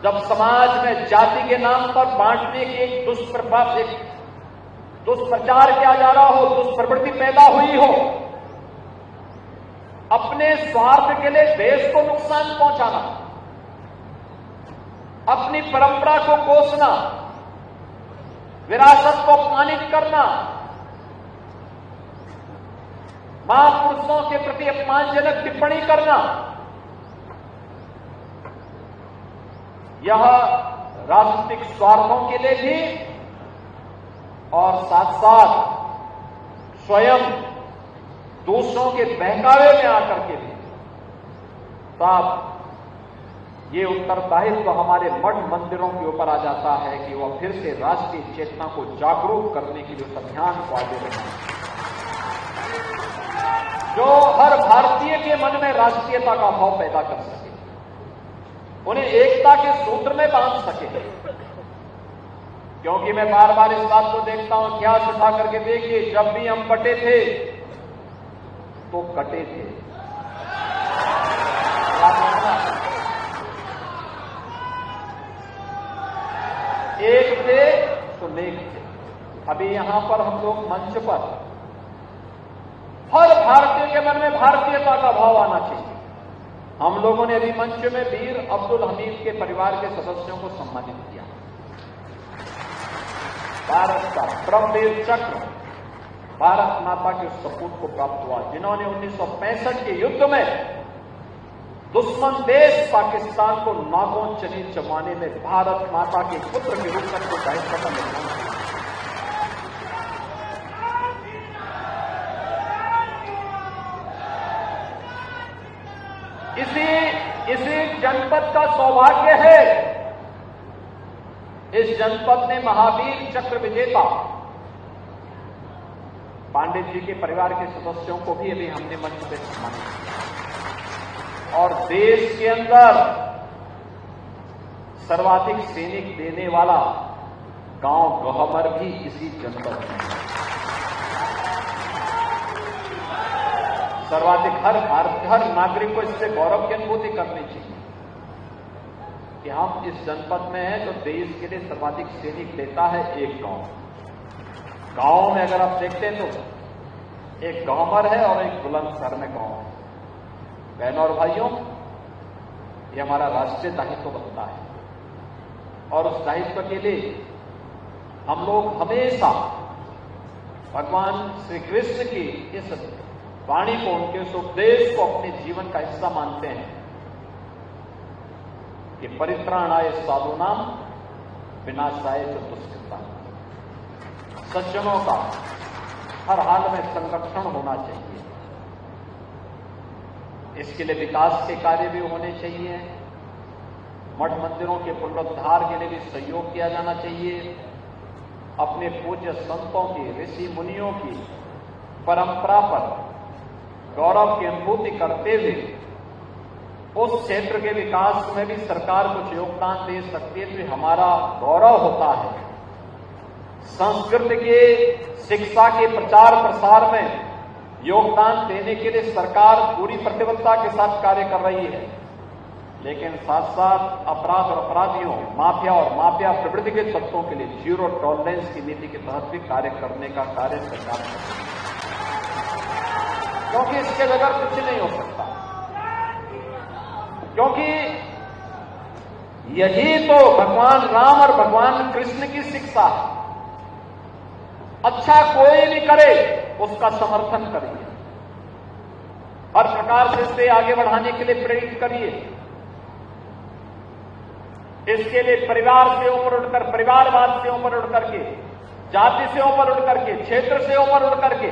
जब समाज में जाति के नाम पर बांटने की एक दुष्प्रचार किया जा रहा हो, दुष्प्रवृत्ति पैदा हुई हो, अपने स्वार्थ के लिए देश को नुकसान पहुंचाना, अपनी परंपरा को कोसना, विरासत को अपमानित करना, महापुरुषों के प्रति अपमानजनक टिप्पणी करना, यह राजनीतिक स्वार्थों के लिए भी और साथ साथ स्वयं दूसरों के बहकावे में आकर के भी। तब ये उत्तरदायित्व हमारे मठ मंदिरों के ऊपर आ जाता है कि वह फिर से राष्ट्रीय चेतना को जागरूक करने के लिए उस अभियान को आगे बढ़ाएं, जो हर भारतीय के मन में राष्ट्रीयता का भाव पैदा कर सके, उन्हें एकता के सूत्र में बांध सके। क्योंकि मैं बार बार इस बात को देखता हूं, इतिहास उठा करके देखिए, जब भी हम बटे थे तो कटे थे। एक थे तो नेक थे। अभी यहां पर हम लोग मंच पर हर भारतीय के मन में भारतीयता का भाव आना चाहिए। हम लोगों ने अभी मंच में वीर अब्दुल हमीद के परिवार के सदस्यों को सम्मानित किया। भारत का परमवीर चक्र भारत माता के सपूत को प्राप्त हुआ, जिन्होंने 1965 के युद्ध में दुश्मन देश पाकिस्तान को नागों चनी चबाने में भारत माता के पुत्र के रूप में दायित्व का निर्वहन किया। इसी जनपद का सौभाग्य है, इस जनपद ने महावीर चक्र विजेता पांडित जी के परिवार के सदस्यों को भी अभी हमने मंच पे सम्मानित किया। और देश के अंदर सर्वाधिक सैनिक देने वाला गांव गहमर भी इसी जनपद में है। सर्वाधिक हर नागरिक को इससे गौरव की अनुभूति करनी चाहिए कि हम इस जनपद में हैं जो देश के लिए सर्वाधिक सैनिक देता है एक गांव। गांव में अगर आप देखते हैं तो एक गहमर है और एक बुलंदशहर में गांव है। बहनों और भाइयों, ये हमारा राष्ट्रीय दायित्व बनता है और उस दायित्व के लिए हम लोग हमेशा भगवान श्री कृष्ण की इस वाणी को, उनके उस उपदेश को अपने जीवन का हिस्सा मानते हैं कि परित्राणाय साधूनाम विनाशाय च दुष्कृताम्। सज्जनों का हर हाल में संरक्षण होना चाहिए। इसके लिए विकास के कार्य भी होने चाहिए, मठ मंदिरों के पुनरुद्धार के लिए भी सहयोग किया जाना चाहिए। अपने पूज्य संतों की, ऋषि मुनियों की परंपरा पर गौरव की अनुभूति करते हुए उस क्षेत्र के विकास में भी सरकार कुछ योगदान दे सकती है तो हमारा गौरव होता है। संस्कृत के शिक्षा के प्रचार प्रसार में योगदान देने के लिए सरकार पूरी प्रतिबद्धता के साथ कार्य कर रही है, लेकिन साथ साथ अपराध और अपराधियों, माफिया और माफिया प्रवृत्ति के तत्वों के लिए जीरो टॉलरेंस की नीति के तहत भी कार्य करने का कार्य सरकार कर रही है, क्योंकि इसके बगैर कुछ नहीं हो सकता। क्योंकि यही तो भगवान राम और भगवान कृष्ण की शिक्षा है। अच्छा कोई भी करे उसका समर्थन करिए, हर प्रकार से इसे आगे बढ़ाने के लिए प्रेरित करिए। इसके लिए परिवार से ऊपर उठकर, परिवारवाद से ऊपर उठ करके, जाति से ऊपर उठ करके, क्षेत्र से ऊपर उठ करके,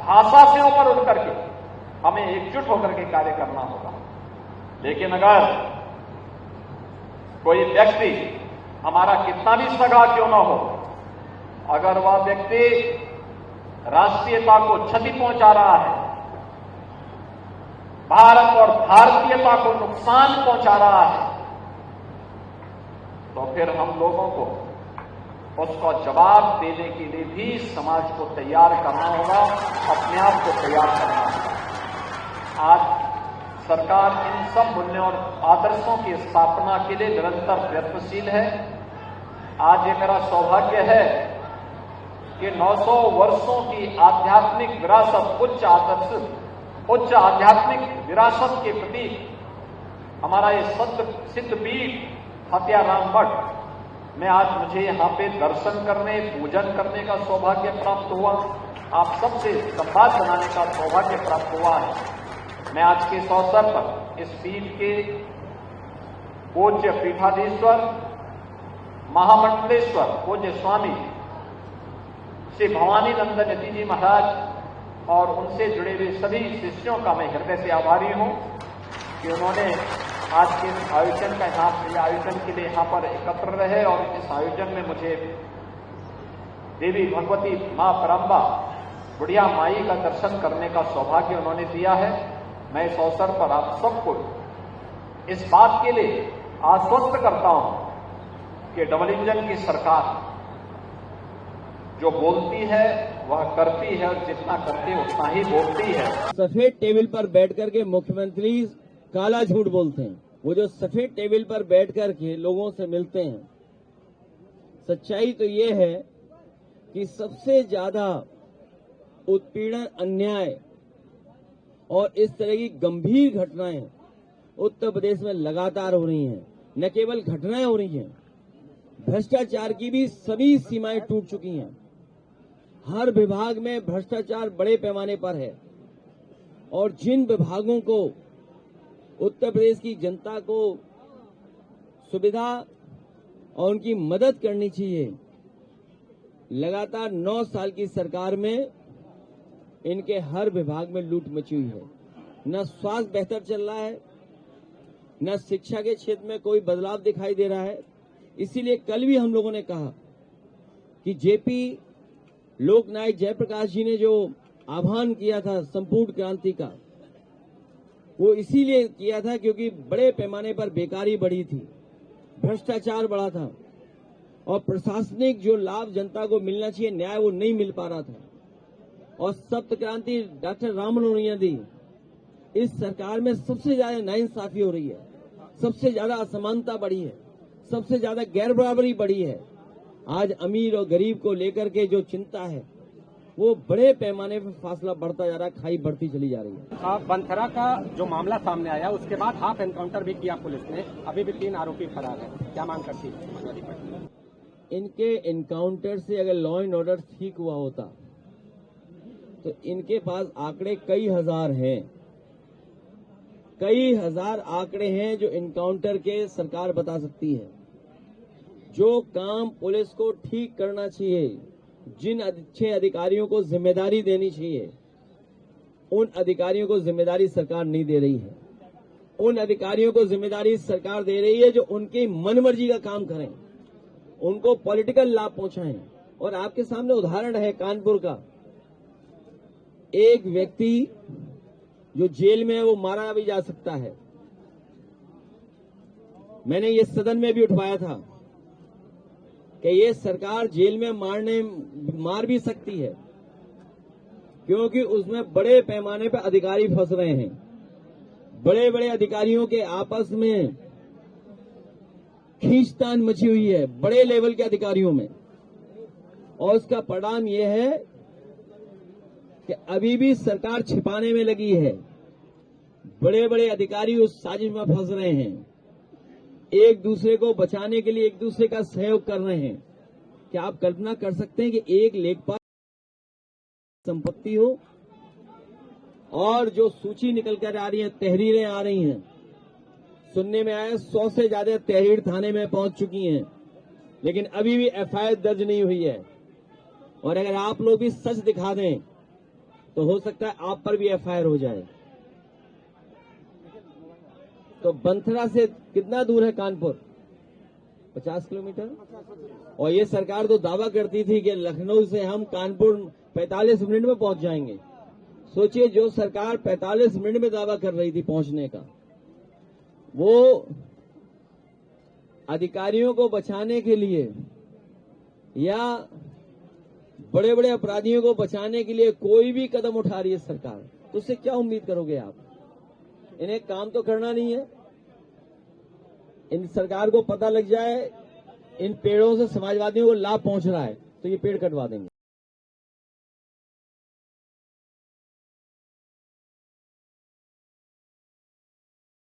भाषा से ऊपर उठ करके हमें एकजुट होकर के कार्य करना होगा। लेकिन अगर कोई व्यक्ति, हमारा कितना भी सगा क्यों ना हो, अगर वह व्यक्ति राष्ट्रीयता को क्षति पहुंचा रहा है, भारत और भारतीयता को नुकसान पहुंचा रहा है, तो फिर हम लोगों को उसका जवाब देने के लिए भी समाज को तैयार करना होगा, अपने आप को तैयार करना होगा। आज सरकार इन सब मूल्यों और आदर्शों की स्थापना के लिए निरंतर प्रयत्नशील है। आज ये मेरा सौभाग्य है कि 900 वर्षों की आध्यात्मिक विरासत, उच्च आध्यात्मिक विरासत के प्रतीक हमारा ये सिद्ध पीठ हत्याराम मठ में आज मुझे यहाँ पे दर्शन करने, पूजन करने का सौभाग्य प्राप्त हुआ। आप सबसे संवाद बनाने का सौभाग्य प्राप्त हुआ है। मैं आज के इस अवसर पर इस पीठ के पूज्य पीठाधीश्वर, महामंडलेश्वर पूज्य स्वामी श्री भवानी नंदन यति जी महाराज और उनसे जुड़े हुए सभी शिष्यों का मैं हृदय से आभारी हूं कि उन्होंने आज के इस आयोजन के लिए यहाँ पर एकत्र रहे और इस आयोजन में मुझे देवी भगवती मां परम्बा बुढ़िया माई का दर्शन करने का सौभाग्य उन्होंने दिया है। मैं इस अवसर पर आप सबको इस बात के लिए आश्वस्त करता हूं कि डबल इंजन की सरकार जो बोलती है वह करती है और जितना करती है उतना ही बोलती है। सफेद टेबल पर बैठ करके मुख्यमंत्री काला झूठ बोलते हैं। वो जो सफेद टेबल पर बैठ करके लोगों से मिलते हैं, सच्चाई तो ये है कि सबसे ज्यादा उत्पीड़न, अन्याय और इस तरह की गंभीर घटनाएं उत्तर प्रदेश में लगातार हो रही हैं। न केवल घटनाएं हो रही हैं, भ्रष्टाचार की भी सभी सीमाएं टूट चुकी हैं। हर विभाग में भ्रष्टाचार बड़े पैमाने पर है और जिन विभागों को उत्तर प्रदेश की जनता को सुविधा और उनकी मदद करनी चाहिए, लगातार 9 साल की सरकार में इनके हर विभाग में लूट मची हुई है। न स्वास्थ्य बेहतर चल रहा है, न शिक्षा के क्षेत्र में कोई बदलाव दिखाई दे रहा है। इसीलिए कल भी हम लोगों ने कहा कि जेपी लोकनायक जयप्रकाश जी ने जो आह्वान किया था संपूर्ण क्रांति का, वो इसीलिए किया था क्योंकि बड़े पैमाने पर बेकारी बढ़ी थी, भ्रष्टाचार बढ़ा था और प्रशासनिक जो लाभ जनता को मिलना चाहिए, न्याय, वो नहीं मिल पा रहा था। और सप्त क्रांति डॉक्टर राम मनोहर ने दी। इस सरकार में सबसे ज्यादा नाइंसाफी हो रही है, सबसे ज्यादा असमानता बढ़ी है, सबसे ज्यादा गैर बराबरी बढ़ी है। आज अमीर और गरीब को लेकर के जो चिंता है वो बड़े पैमाने पर फासला बढ़ता जा रहा है, खाई बढ़ती चली जा रही है। बंथरा का जो मामला सामने आया उसके बाद हाफ एनकाउंटर भी किया पुलिस ने, अभी भी 3 आरोपी फरार है, क्या मांग करती है? इनके एनकाउंटर से अगर लॉ एंड ऑर्डर ठीक हुआ होता तो इनके पास आंकड़े कई हजार हैं, कई हजार आंकड़े हैं जो एनकाउंटर के सरकार बता सकती है। जो काम पुलिस को ठीक करना चाहिए, जिन अच्छे अधिकारियों को जिम्मेदारी देनी चाहिए, उन अधिकारियों को जिम्मेदारी सरकार नहीं दे रही है। उन अधिकारियों को जिम्मेदारी सरकार दे रही है जो उनकी मनमर्जी का काम करें, उनको पॉलिटिकल लाभ पहुंचाएं। और आपके सामने उदाहरण है कानपुर का, एक व्यक्ति जो जेल में है वो मारा भी जा सकता है। मैंने ये सदन में भी उठवाया था कि ये सरकार जेल में मार भी सकती है, क्योंकि उसमें बड़े पैमाने पर अधिकारी फंस रहे हैं। बड़े बड़े अधिकारियों के आपस में खींचतान मची हुई है, बड़े लेवल के अधिकारियों में, और उसका परिणाम यह है कि अभी भी सरकार छिपाने में लगी है। बड़े बड़े अधिकारी उस साजिश में फंस रहे हैं, एक दूसरे को बचाने के लिए एक दूसरे का सहयोग कर रहे हैं। क्या आप कल्पना कर सकते हैं कि एक लेखपाल संपत्ति हो और जो सूची निकल कर आ रही है, तहरीरें आ रही हैं, सुनने में आया 100 से ज्यादा तहरीर थाने में पहुंच चुकी हैं, लेकिन अभी भी एफआईआर दर्ज नहीं हुई है। और अगर आप लोग भी सच दिखा दें तो हो सकता है आप पर भी एफआईआर हो जाए। तो बंथरा से कितना दूर है कानपुर? 50 किलोमीटर। और ये सरकार तो दावा करती थी कि लखनऊ से हम कानपुर 45 मिनट में पहुंच जाएंगे। सोचिए, जो सरकार 45 मिनट में दावा कर रही थी पहुंचने का, वो अधिकारियों को बचाने के लिए या बड़े बड़े अपराधियों को बचाने के लिए कोई भी कदम उठा रही है सरकार, तो उससे क्या उम्मीद करोगे आप? इन्हें काम तो करना नहीं है। इन सरकार को पता लग जाए इन पेड़ों से समाजवादियों को लाभ पहुंच रहा है तो ये पेड़ कटवा देंगे।